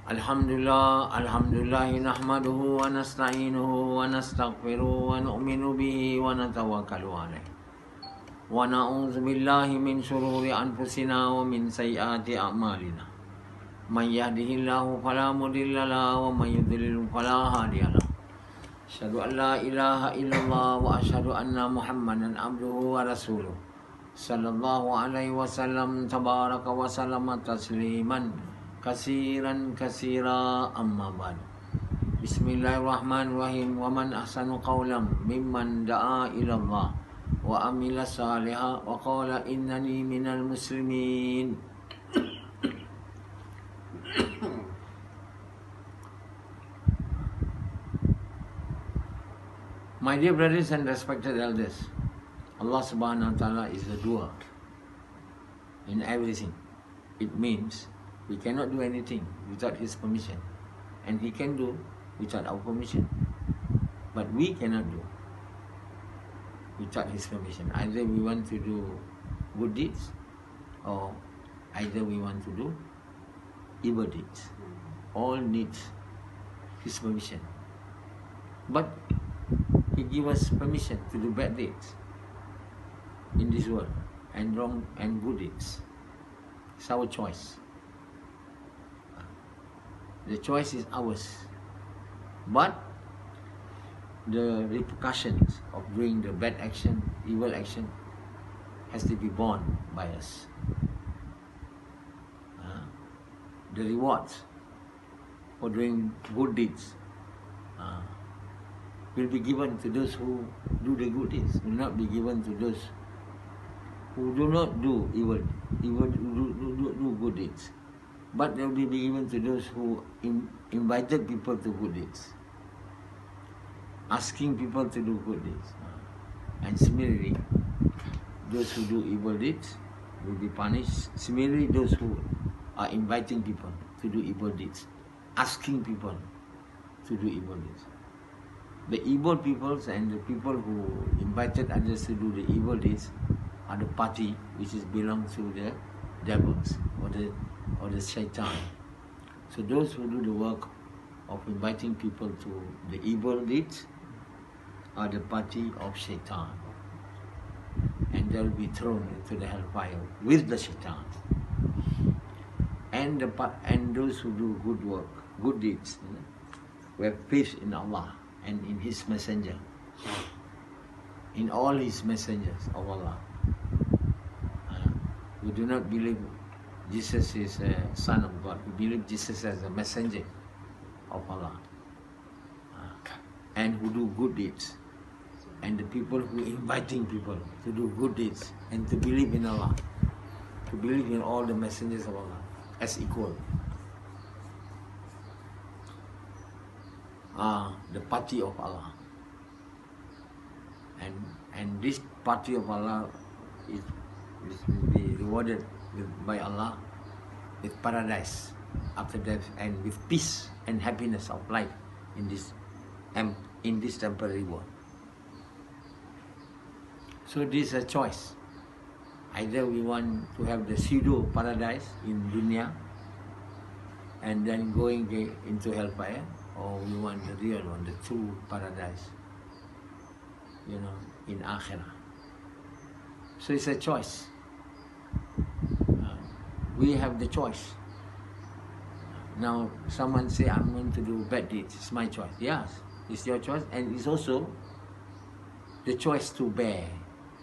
Alhamdulillah nahmaduhu wa nasta'inuhu wa nastaghfiruhu wa nu'minu bihi wa natawakkalu alayh. Wa na'udzu billahi min shururi anfusina wa min sayyiati a'malina. May yahdihillahu fala mudilla lahu wa may yudlil fala hadiya lahu. Asyhadu an la ilaha illallah wa asyhadu anna Muhammadan abduhu wa rasuluh. Sallallahu alaihi wasallam tabaraka wa sallama tasliman kasiran kasira amma ba'd. Bismillahirrahmanirrahim. Wa man ahsanu qawlan mimman da'a ila Allah wa amila salihan wa qala innani minal muslimin. My dear brothers and respected elders, Allah subhanahu wa ta'ala is the doer in everything. It means we cannot do anything without His permission, and He can do without our permission. But we cannot do without His permission. Either we want to do good deeds, or either we want to do evil deeds. All needs His permission. But He gives us permission to do bad deeds in this world, and wrong and good deeds. It's our choice. The choice is ours. But the repercussions of doing the bad action, evil action, has to be borne by us. The rewards for doing good deeds will be given to those who do the good deeds, will not be given to those who do not do evil do good deeds. But they will be given to those who invited people to good deeds, asking people to do good deeds. And similarly, those who do evil deeds will be punished. Similarly, those who are inviting people to do evil deeds, asking people to do evil deeds. The evil peoples and the people who invited others to do the evil deeds are the party which is belongs to the devils or the shaitan. So those who do the work of inviting people to the evil deeds are the party of shaitan, and they will be thrown into the hellfire with the shaitan. And those who do good work, good deeds, who have faith in Allah and in His messenger, in all His messengers of Allah. We do not believe Jesus is a son of God. We believe Jesus as a messenger of Allah. And who do good deeds. And the people who are inviting people to do good deeds and to believe in Allah, to believe in all the messengers of Allah as equal. The party of Allah. And this party of Allah will be rewarded by Allah with paradise after death, and with peace and happiness of life in this temporary world. So this is a choice. Either we want to have the pseudo paradise in dunya and then going into hellfire, or we want the real one, the true paradise, in akhirah. So it's a choice. We have the choice. Now, someone say, I'm going to do bad deeds. It's my choice. Yes, it's your choice, and it's also the choice to bear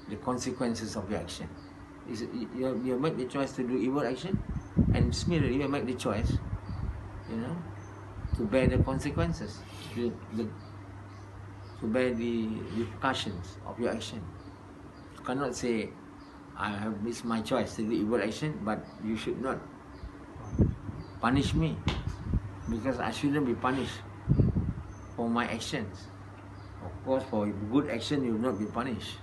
the consequences of your action. You make the choice to do evil action, and similarly, you make the choice, to bear the consequences, to bear the repercussions of your action. You cannot say, it's my choice to do evil action, but you should not punish me, because I shouldn't be punished for my actions. Of course, for good action, you will not be punished.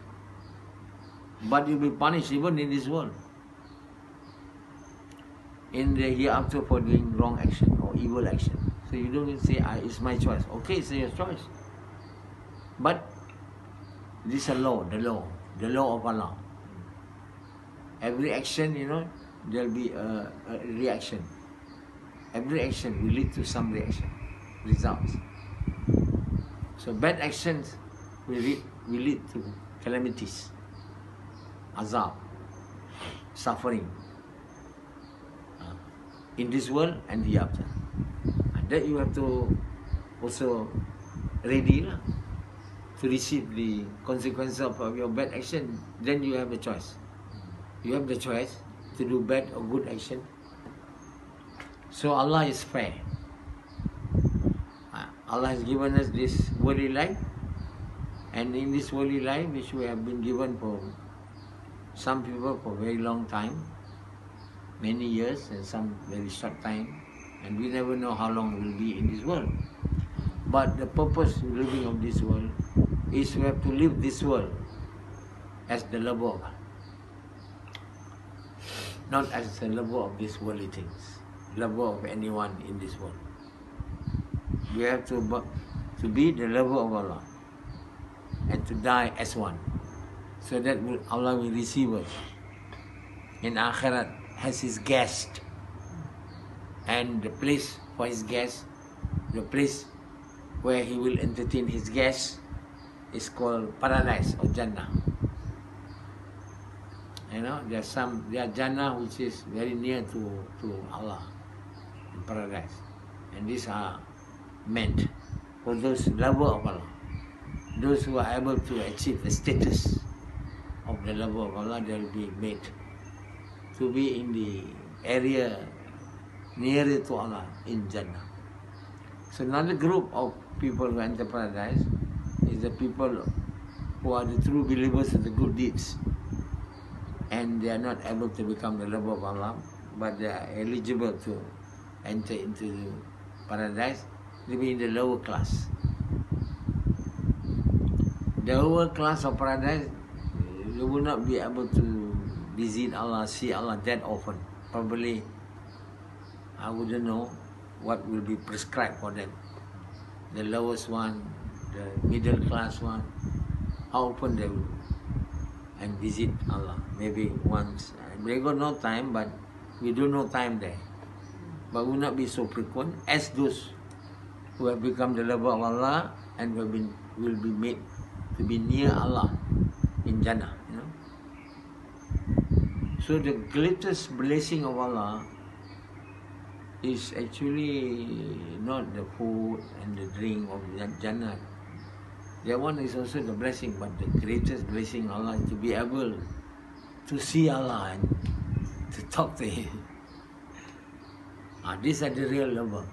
But you'll be punished even in this world, in the hereafter, for doing wrong action or evil action. So you don't say, it's my choice. Okay, it's your choice. But this is a law, the law of Allah. Every action, there'll be a reaction. Every action will lead to some reaction, results. So bad actions will lead to calamities, azab, suffering in this world and the after. And that you have to also ready to receive the consequences of your bad action. Then you have a choice. You have the choice to do bad or good action. So Allah is fair. Allah has given us this worldly life, and in this worldly life, which we have been given for some people for a very long time, many years, and some very short time, and we never know how long we will be in this world. But the purpose of living of this world is we have to live this world as the lover of God, not as the lover of these worldly things, lover of anyone in this world. We have to be the lover of Allah and to die as one, so that Allah will receive us in Akhirat as His guest, and the place for His guest, the place where He will entertain His guests, is called paradise or Jannah. You know, there are Jannah which is very near to Allah, in paradise, and these are meant for those lover of Allah, those who are able to achieve the status of the lover of Allah. They will be made to be in the area nearer to Allah in Jannah. So another group of people who enter paradise is the people who are the true believers of the good deeds, and they are not able to become the lover of Allah, but they are eligible to enter into paradise, living in the lower class. The lower class of paradise, they will not be able to visit Allah, see Allah that often. Probably, I wouldn't know what will be prescribed for them. The lowest one, the middle class one, how often they will and visit Allah. Maybe once. They got no time, but we do no time there. But will not be so frequent as those who have become the lover of Allah and will be made to be near Allah in Jannah. You know. So the greatest blessing of Allah is actually not the food and the drink of Jannah. That one is also the blessing, but the greatest blessing of Allah is to be able to see Allah and to talk to Him. These are the real lover.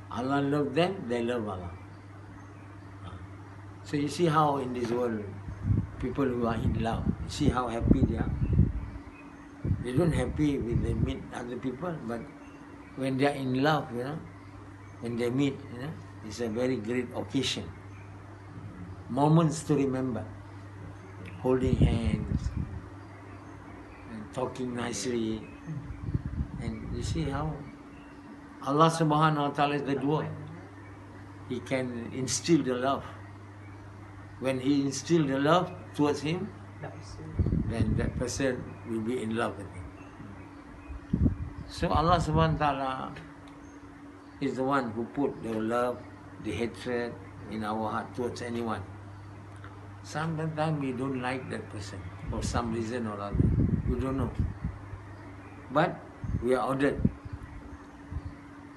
Allah loves them, they love Allah. So you see how in this world, people who are in love, you see how happy they are. They don't happy when they meet other people, but when they are in love, you know, when they meet, you know, it's a very great occasion. Moments to remember. Holding hands, and talking nicely. And you see how Allah subhanahu wa ta'ala is the doer. He can instill the love. When He instills the love towards him, then that person will be in love with him. So Allah subhanahu wa ta'ala is the one who put the love, the hatred in our heart towards anyone. Sometimes we don't like that person for some reason or other. We don't know. But we are ordered.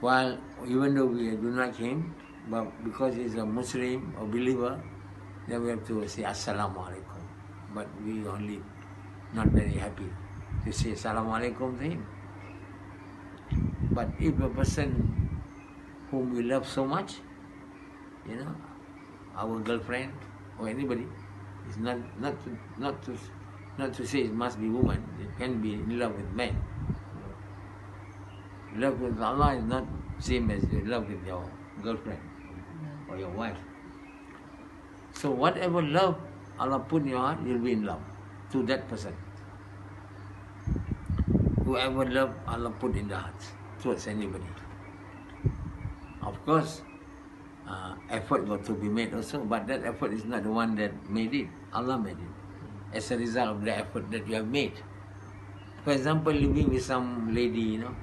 While even though we do not like him, but because he's a Muslim or believer, then we have to say Assalamu alaikum. But we only not very happy to say Assalamu alaikum to him. But if a person whom we love so much, you know, our girlfriend or anybody, is not to say it must be woman. It can be in love with men. Love with Allah is not same as you love with your girlfriend or your wife. So whatever love Allah put in your heart, you'll be in love to that person. Whoever love Allah put in the heart towards anybody. Of course, effort got to be made also, but that effort is not the one that made it. Allah made it as a result of the effort that you have made. For example, living with some lady, you know,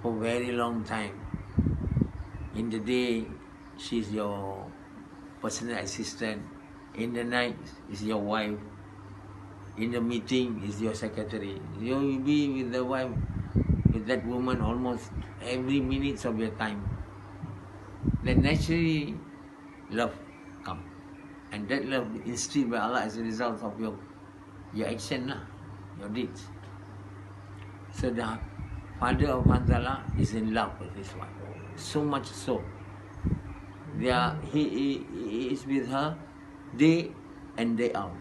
for a very long time. In the day, she's your personal assistant. In the night, is your wife. In the meeting, is your secretary. You will be with the wife, with that woman almost every minute of your time. Then naturally, love comes. And that love is instilled by Allah as a result of your action, your deeds. So the father of Hanzala is in love with his wife. So much so. He is with her day and day out.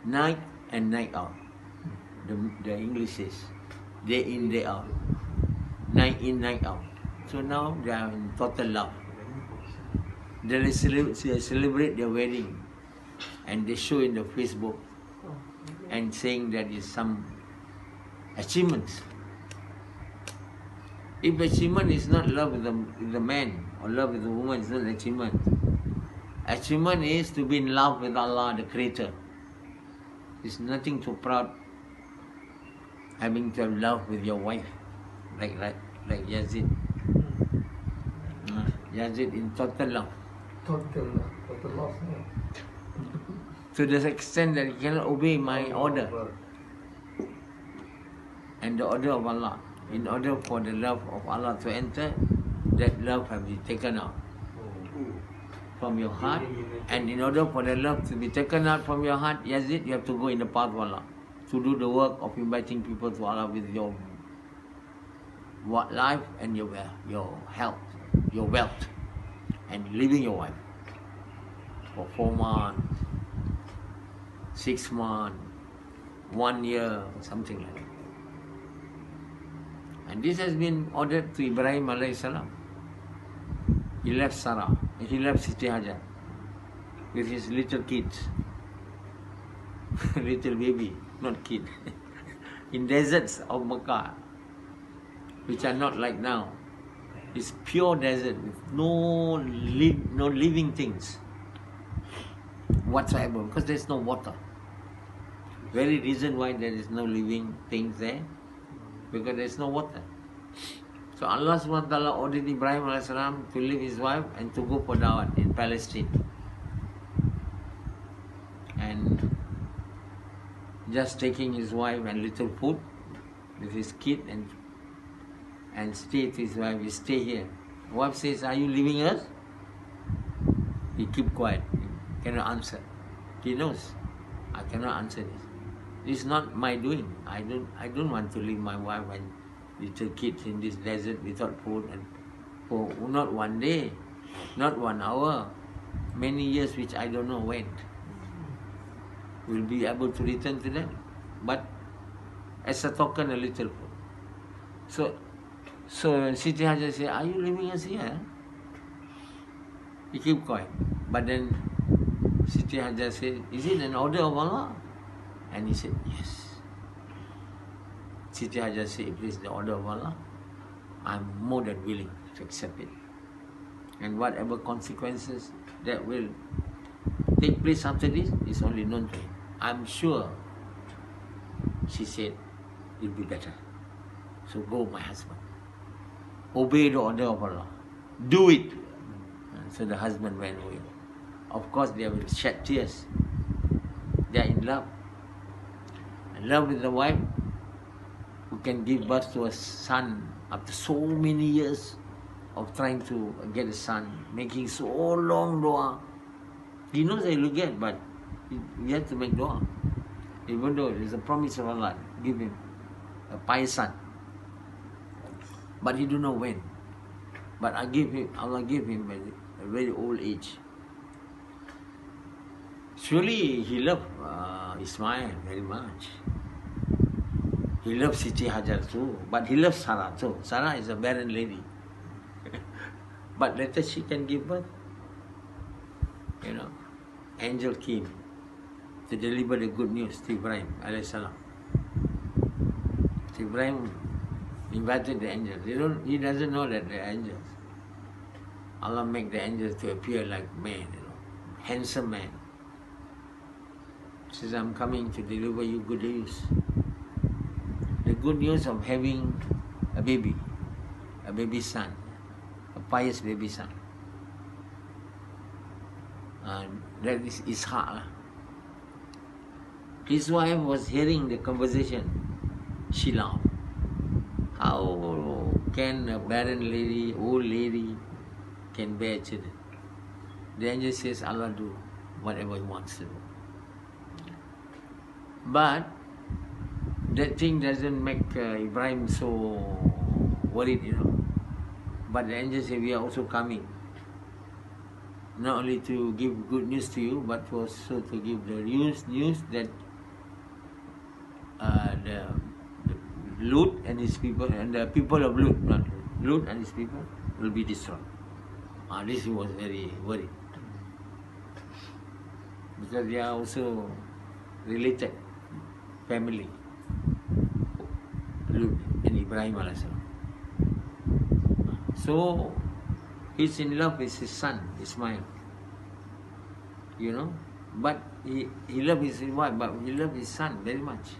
Night and night out. The English says. Day in, day out. Night in, night out. So now they are in total love. They celebrate their wedding. And they show in the Facebook. And saying that is some achievements. If achievement is not love with the man or love with the woman, it's not achievement. Achievement is to be in love with Allah, the Creator. It's nothing too proud having to have love with your wife, like Yazid. Yazid in total love. Total love. To the extent that he cannot obey my order and the order of Allah. In order for the love of Allah to enter, that love has been taken out from your heart. And in order for the love to be taken out from your heart, Yazid, you have to go in the path of Allah. To do the work of inviting people to Allah with your life and your health, your wealth, and leaving your wife for 4 months, 6 months, 1 year, something like that. And this has been ordered to Ibrahim alayhi salam. He left Sarah, he left Siti Hajar with his little kids, little baby, not kid, in deserts of Mecca, which are not like now. It's pure desert with no living things whatsoever, because there's no water. Very reason why there is no living things there, because there's no water. So Allah subhanahu wa ta'ala ordered Ibrahim alayhi salam to leave his wife and to go for da'wah in Palestine. And just taking his wife and little food with his kid and stay with his wife, he stay here. The wife says, "Are you leaving us?" He keep quiet, he cannot answer. He knows, I cannot answer this. It's not my doing. I don't want to leave my wife and little kids in this desert without food and for not 1 day, not 1 hour, many years which I don't know when we'll be able to return to them. But as a token, a little food. So Siti Hajar said, "Are you leaving us here?" He keep quiet. But then Siti Hajar said, "Is it an order of Allah?" And he said, "Yes." Siti Hajar said, "If it is the order of Allah, I'm more than willing to accept it. And whatever consequences that will take place after this is only known to him. I'm sure," she said, "it'll be better. So go, my husband. Obey the order of Allah. Do it." And so the husband went away. Of course, they will shed tears. They are in love. And love with the wife who can give birth to a son after so many years of trying to get a son, making so long dua. He knows that he will get, but he has to make dua. Even though it is a promise of Allah, give him a pious son. But he don't know when. But Allah gave him at a very old age. Surely he loved Ismail very much. He loved Siti Hajar too, but he loves Sarah too. Sarah is a barren lady. But later she can give birth. Angel came to deliver the good news to Ibrahim alayhi salam. So Ibrahim invited the angels. He doesn't know that they're angels. Allah make the angels to appear like men, handsome man. He says, "I'm coming to deliver you good news. The good news of having a baby, a baby son, a pious baby son. That is Ishaq. His wife was hearing the conversation. She laughed. How can a barren lady, old lady, can bear children? The angel says Allah do whatever He wants to do. But that thing doesn't make Ibrahim so worried, But the angel said, we are also coming. Not only to give good news to you, but also to give the news that the Lut and his people, and the people of Lut, not Lut and his people, will be destroyed. This he was very worried. Because they are also related family, Lut and Ibrahim alayhi salam. So he's in love with his son, Ismail. But he loved his wife, but he loved his son very much.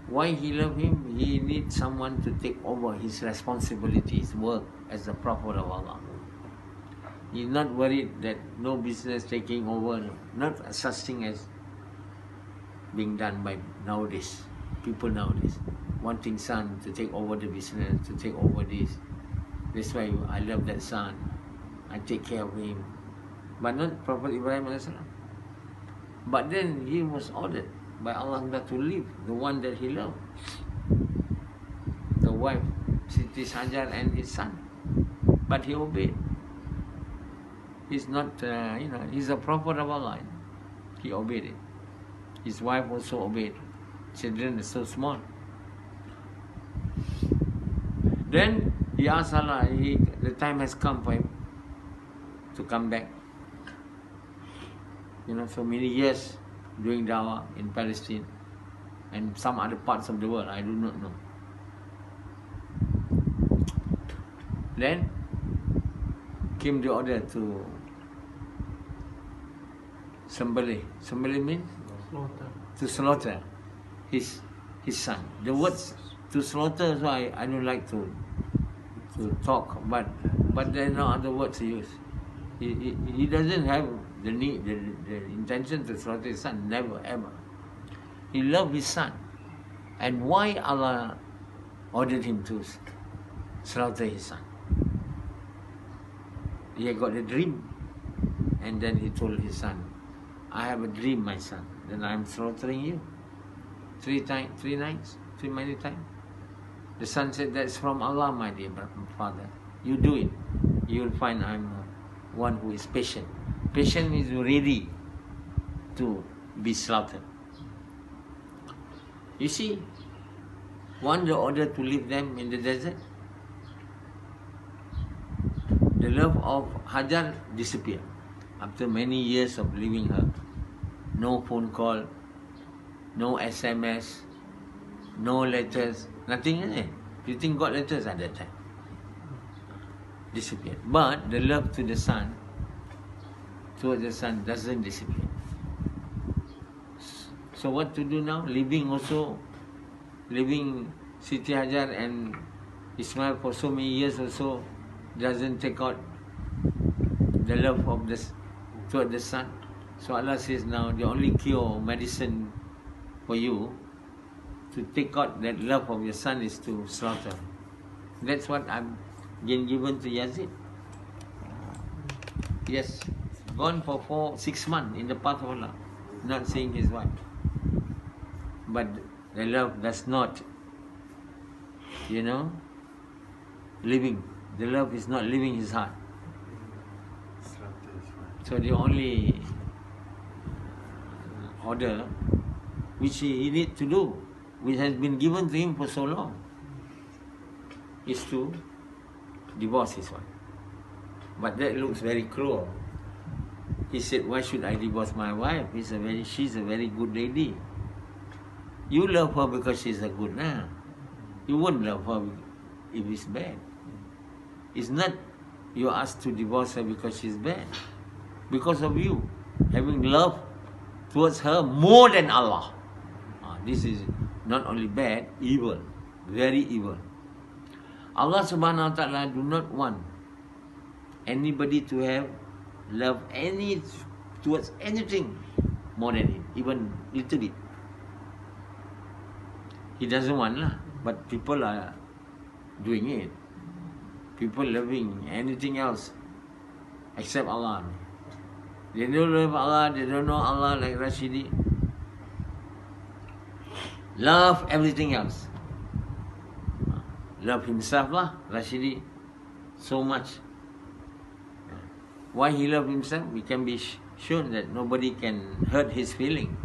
Why he loved him? He needs someone to take over his responsibility, his work as the Prophet of Allah. He's not worried that no business taking over, not such thing as being done by nowadays, people nowadays, wanting son to take over the business, to take over this. That's why I love that son, I take care of him. But not Prophet Ibrahim alayhi salam. But then he was ordered by Allah not to leave the one that he loved, the wife, Siti Hajar and his son. But he obeyed. He's not, he's a prophet of Allah. He obeyed it. His wife also obeyed. Children are so small. Then he asked Allah, the time has come for him to come back. So many years doing dawah in Palestine and some other parts of the world, I do not know. Then came the order to Sembelih. Sembelih means? To slaughter his son. The words to slaughter, so I don't like to talk, but there are no other words to use. He doesn't have the need, the intention to slaughter his son, never ever. He loved his son. And why Allah ordered him to slaughter his son? He had got a dream, and then he told his son, I have a dream, my son, then I am slaughtering you. 3 nights, many times. The son said, that's from Allah, my dear father. You do it. You will find I'm one who is patient. Patient is ready to be slaughtered. You see, one the order to leave them in the desert, the love of Hajar disappeared. After many years of leaving her, no phone call, no SMS, no letters, nothing. You think God letters at that time? Disappeared. But the love to the son, towards the son, doesn't disappear. So what to do now? Living Siti Hajar and Ismail for so many years also doesn't take out the love of toward the son. So Allah says now the only cure, medicine for you to take out that love of your son is to slaughter. That's what I've been given to Yazid. Yes, gone for 6 months in the path of Allah, not seeing his wife. But the love does not, living. The love is not leaving his heart. So the only order which he needs to do, which has been given to him for so long, is to divorce his wife. But that looks very cruel. He said, why should I divorce my wife? She's a very good lady. You love her because she's a good man. You won't love her if it's bad. It's not you asked to divorce her because she's bad. Because of you having love towards her more than Allah. This is not only bad, evil, very evil. Allah subhanahu wa ta'ala do not want anybody to have love towards anything more than him, even little bit. He doesn't want lah, but people are doing it. People loving anything else except Allah. They don't love Allah, they don't know Allah like Rashidi. Love everything else. Love himself lah, Rashidi, so much. Why he love himself? We can be sure that nobody can hurt his feeling.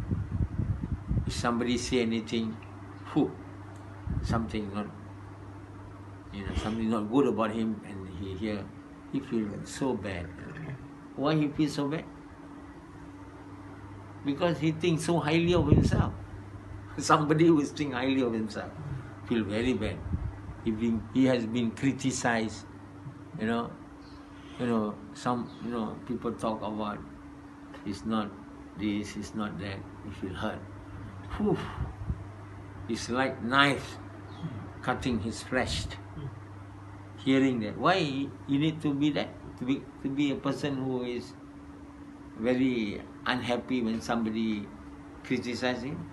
If somebody say anything, something not, something not good about him, and he feels so bad. Why he feels so bad? Because he thinks so highly of himself. Somebody who thinks highly of himself feel very bad. He has been criticized. Some people talk about it's not this, it's not that. You feel hurt. It's like knife cutting his flesh. Hearing that, why you need to be that? To be a person who is very unhappy when somebody criticizes him,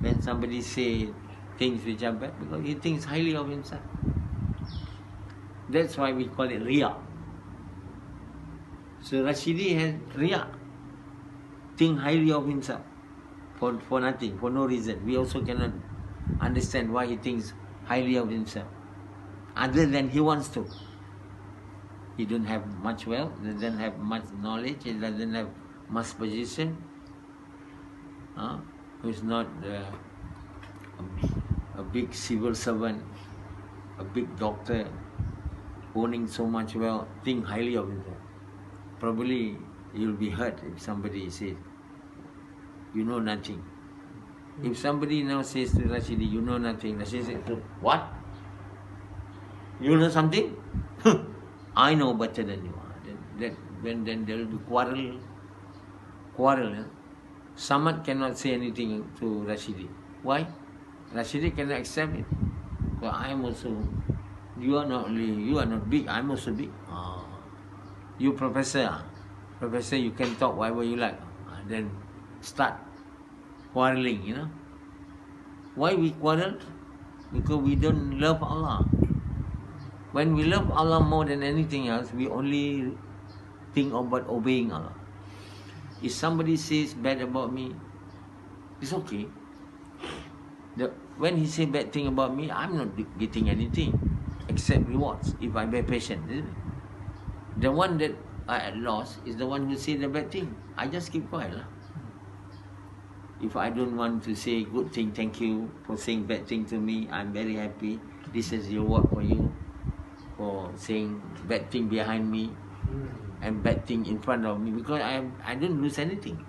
when somebody say things which are bad, because he thinks highly of himself. That's why we call it riya. So Rashidi has riya, think highly of himself for nothing, for no reason. We also cannot understand why he thinks highly of himself, other than he wants to. He don't have much wealth, he doesn't have much knowledge, he doesn't have much position. He's not a big civil servant, a big doctor, owning so much wealth, think highly of himself. Probably you'll be hurt if somebody says, you know nothing. If somebody now says to Rashidi, you know nothing, Rashidi says, what? You know something? I know better than you are. Then there will be quarrel. Samad cannot say anything to Rashidi. Why? Rashidi cannot accept it. So I am also, you are not big, I am also big. You professor, you can talk whatever you like. Then start quarreling, Why we quarrel? Because we don't love Allah. When we love Allah more than anything else, we only think about obeying Allah. If somebody says bad about me, it's okay. When he says bad thing about me, I'm not getting anything except rewards if I'm very patient, isn't it? The one that I at loss is the one who say the bad thing. I just keep quiet. If I don't want to say good thing, thank you for saying bad thing to me, I'm very happy. This is your work for you, for saying bad thing behind me and bad thing in front of me, because I don't lose anything.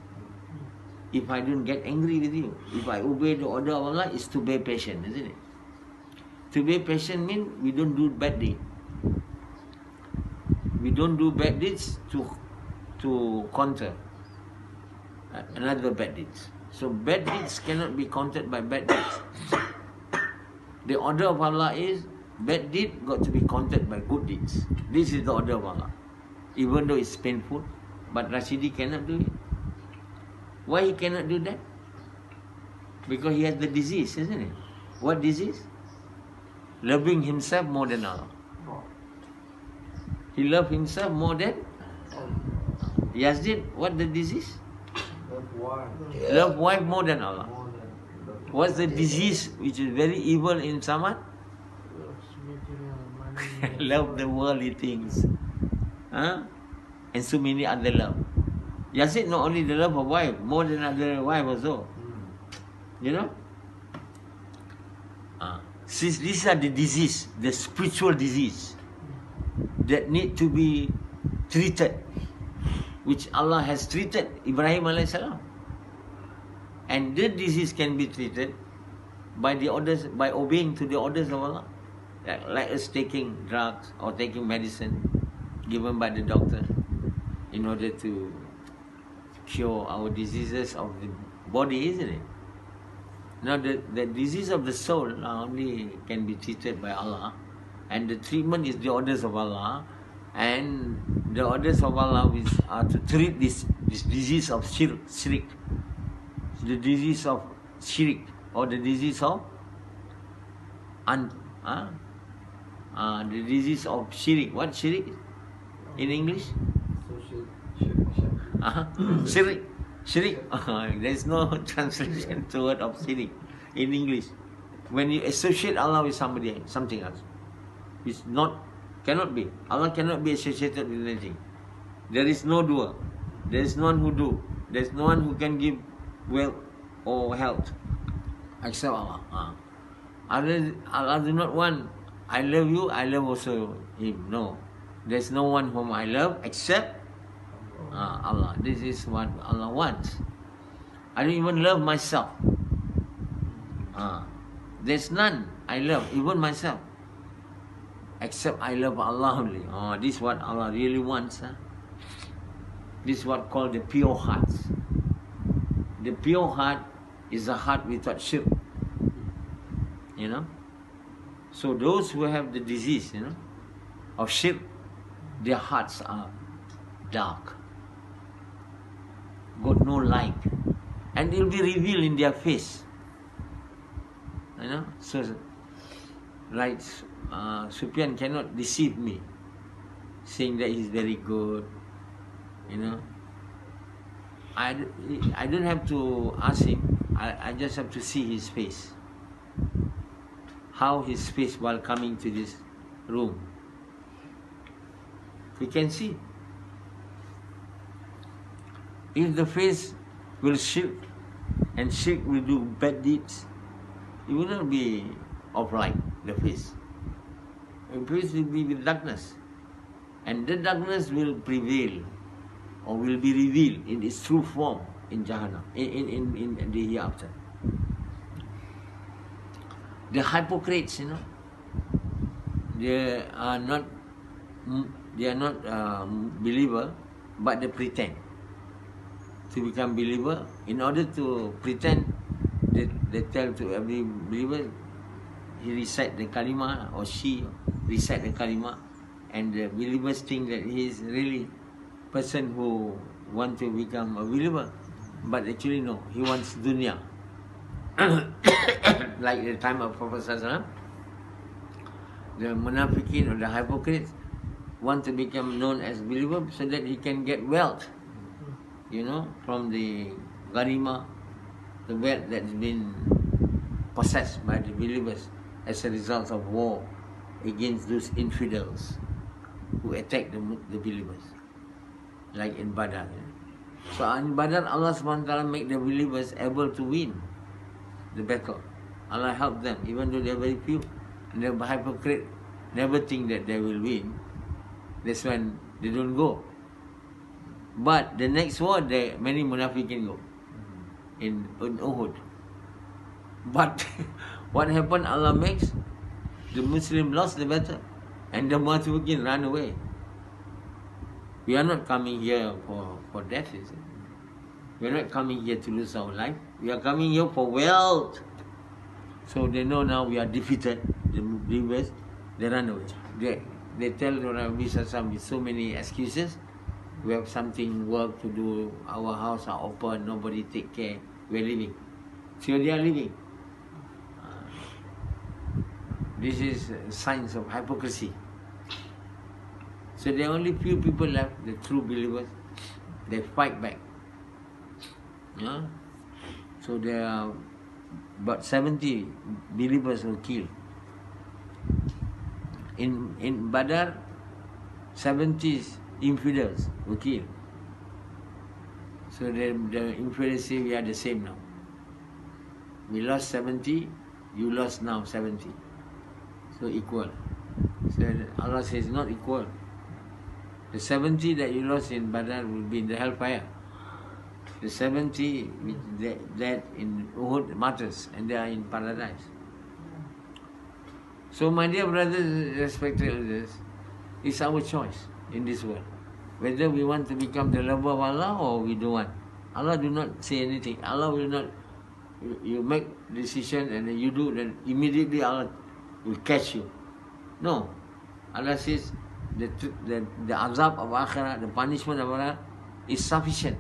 If I don't get angry with you, if I obey the order of Allah, is to be patient, isn't it? To be patient means we don't do bad deeds. We don't do bad deeds to counter another bad deeds. So bad deeds cannot be countered by bad deeds. The order of Allah is bad deed got to be countered by good deeds. This is the order of Allah. Even though it's painful, but Rashidi cannot do it. Why he cannot do that? Because he has the disease, isn't it? What disease? Loving himself more than Allah. He loves himself more than Yazid. What the disease? Love wife more than Allah. What's the disease which is very evil in someone? Love the worldly things. And so many other love. Yazid not only the love of wife, more than other wife also. Since these are the disease, the spiritual disease that need to be treated, which Allah has treated Ibrahim alayhi salam. And the disease can be treated by obeying to the orders of Allah. Like us taking drugs or taking medicine given by the doctor in order to cure our diseases of the body, isn't it? Now the disease of the soul only can be treated by Allah And the treatment is the orders of Allah. And the orders of Allah are to treat this disease of shirk. The disease of shirk, or the disease of the disease of shirk. What shirk in English? Shirk. Shirk. There's no translation to word of shirk in English. When you associate Allah with somebody, something else, it's not, cannot be. Allah cannot be associated with anything. There is no doer. There is no one who do. There is no one who can give wealth or health except Allah. Allah do not want, I love you, I love also Him. No. There's no one whom I love except Allah. This is what Allah wants. I don't even love myself. There's none I love, even myself, except I love Allah only. This is what Allah really wants. This is what called the pure hearts. The pure heart is a heart without shirk. You know? So those who have the disease, of shirk, their hearts are dark, got no light, and it will be revealed in their face. So like Sufyan cannot deceive me, saying that he's very good. I don't have to ask him. I just have to see his face. How his face while coming to this room. We can see. If the face will shirk, and shirk will do bad deeds, it will not be of light, the face. The face will be with darkness. And the darkness will prevail, or will be revealed in its true form in Jahannam, in the hereafter. The hypocrites, they are not believer, but they pretend to become believer. In order to pretend, they tell to every believer, he recite the kalima, or she recite the kalima, and the believers think that he is really person who want to become a believer, but actually no, he wants dunya. Like the time of Prophet Sallallahu, the munafiqin or the hypocrites want to become known as believer so that he can get wealth, from the ghanima, the wealth that's been possessed by the believers as a result of war against those infidels who attack the believers, like in Badr. So in Badr, Allah SWT make the believers able to win the battle. Allah helped them, even though they are very few. And the hypocrite never think that they will win. That's when they don't go. But the next war, many munafiqin go in Uhud. But what happened? Allah makes the Muslim lost the battle, and the munafiqin ran away. We are not coming here for death, is it? We are not coming here to lose our life. We are coming here for wealth. So they know now we are defeated. The believers, they run away. They tell Nabi Sallallahu with so many excuses. We have something work to do. Our house are open. Nobody take care. We are leaving. So they are leaving. This is signs of hypocrisy. So there are only few people left, the true believers. They fight back. So there are about 70 believers were killed. In Badr, 70 infidels were killed. So the infidels say we are the same now. We lost 70, you lost now 70. So equal. So Allah says not equal. The 70 that you lost in Badr will be in the hellfire. The 70 that in Uhud martyrs, and they are in paradise. So my dear brothers, respected elders, it's our choice in this world. Whether we want to become the lover of Allah or we don't want. Allah do not say anything. Allah will not, you make decision and then you do, then immediately Allah will catch you. No. Allah says the azab of akhirah, the punishment of akhirah is sufficient.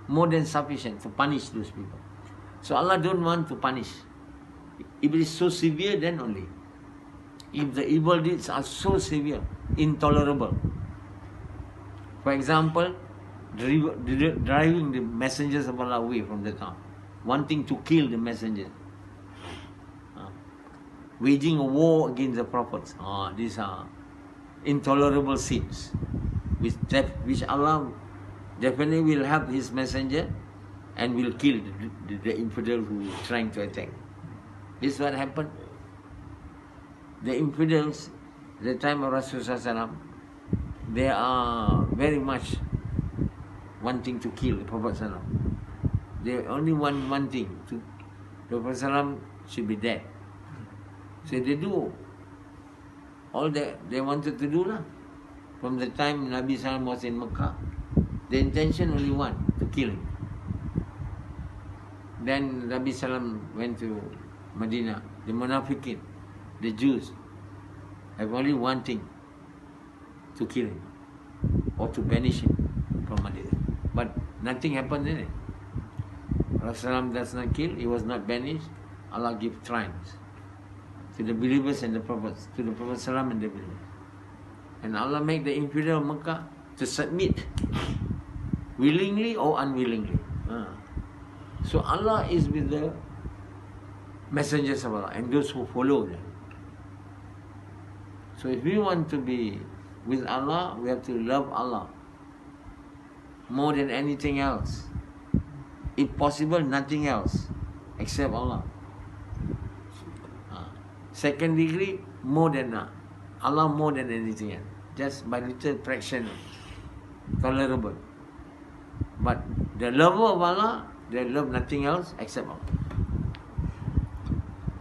More than sufficient to punish those people. So Allah don't want to punish. If it is so severe, then only. If the evil deeds are so severe, intolerable. For example, driving the messengers of Allah away from the town, wanting to kill the messengers, waging a war against the prophets. These are intolerable sins, which Allah definitely will help His messenger and will kill the infidel who is trying to attack. This is what happened. The infidels, at the time of Rasulullah, they are very much wanting to kill the Prophet. They only want one thing, the Prophet should be dead. So they do all that they wanted to do lah. From the time Nabi Sallam was in Mecca, the intention only one, to kill him. Then Nabi Sallam went to Medina. The Munafiqin, the Jews, have only one thing, to kill him or to banish him from Medina. But nothing happened in it. Rasulullah does not kill, he was not banished. Allah gives triumphs to the believers and the prophets, to the Prophet Sallam and the believers. And Allah make the infidel of Mecca to submit, willingly or unwillingly. So Allah is with the messengers of Allah and those who follow them. So if we want to be with Allah, we have to love Allah more than anything else. If possible, nothing else except Allah. Second degree, more than Allah, more than anything else. Just by little fraction, tolerable. But the lover of Allah, they love nothing else except Allah.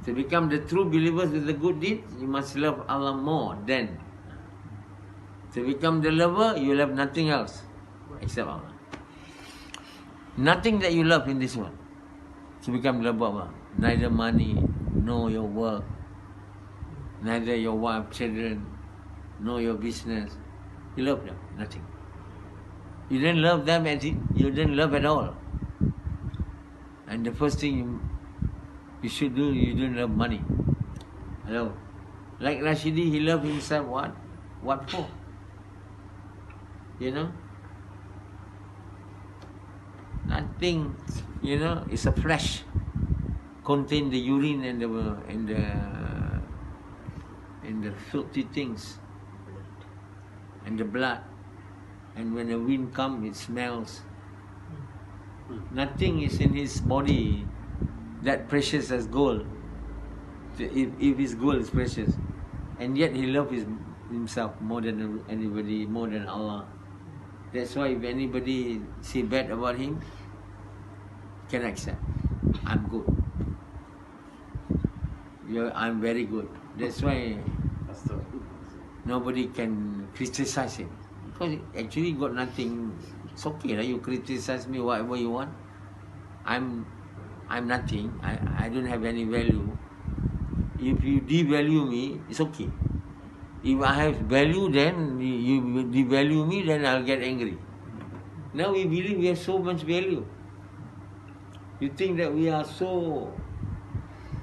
To become the true believers with the good deeds, you must love Allah more than. To become the lover, you love nothing else except Allah. Nothing that you love in this world to become the lover of Allah. Neither money, nor your work, neither your wife, children, nor your business. You love them, nothing. You didn't love them you didn't love at all. And the first thing you should do, you didn't love money. Hello. Like Rashidi, he loved himself what? What for? You know? Nothing, you know, it's a flesh. Contain the urine and the filthy things. And the blood. And when the wind comes, it smells. Nothing is in his body that precious as gold. If his gold is precious. And yet he loves himself more than anybody, more than Allah. That's why if anybody say bad about him, can accept. I'm good. I'm very good. That's why nobody can criticize him. Because actually got nothing. It's okay, you criticize me whatever you want. I'm nothing. I don't have any value. If you devalue me, it's okay. If I have value, then you devalue me, then I'll get angry. Now we believe we have so much value. You think that we are so,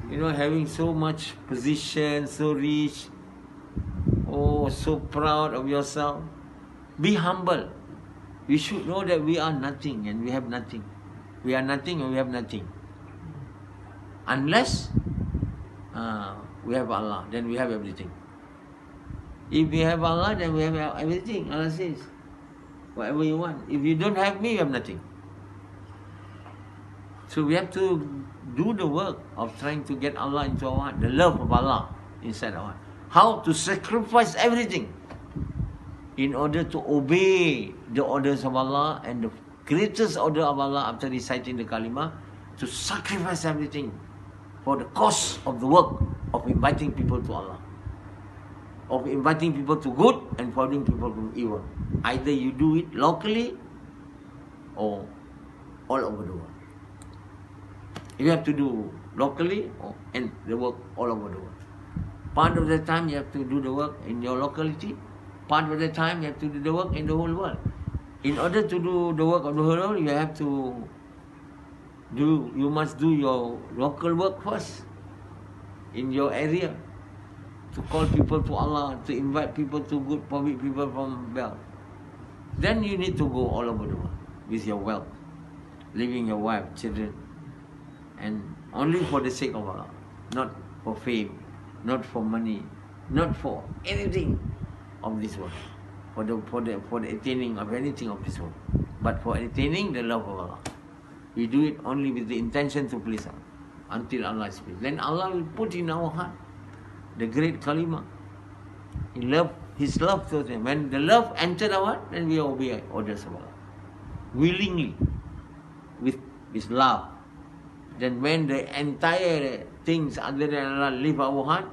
having so much position, so rich, so proud of yourself. Be humble. We should know that we are nothing and we have nothing. We are nothing and we have nothing. Unless we have Allah, then we have everything. If we have Allah, then we have everything. Allah says, whatever you want. If you don't have me, you have nothing. So we have to do the work of trying to get Allah into our heart, the love of Allah inside our heart. How to sacrifice everything in order to obey the orders of Allah, and the greatest order of Allah after reciting the kalimah, to sacrifice everything for the cause of the work of inviting people to Allah, of inviting people to good and forbidding people from evil. Either you do it locally or all over the world. You have to do locally and the work all over the world. Part of the time you have to do the work in your locality. Part of the time you have to do the work in the whole world. In order to do the work of the whole world, you must do your local work first in your area, to call people to Allah, to invite people to good, public people from wealth. Then you need to go all over the world with your wealth, leaving your wife, children, and only for the sake of Allah, not for fame, not for money, not for anything of this world, for the attaining of anything of this world, but for attaining the love of Allah. We do it only with the intention to please Allah, until Allah is pleased. Then Allah will put in our heart the great kalima, His love towards Him. When the love entered our heart, then we obey orders of Allah willingly, with love. Then when the entire things other than Allah leave our heart,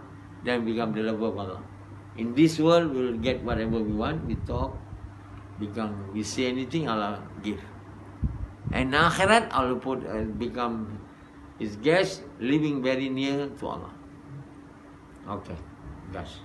then we become the lover of Allah. In this world, we will get whatever we want. We talk, we say anything, Allah give. And akhirat, Allah become His guest, living very near to Allah. Okay, guys.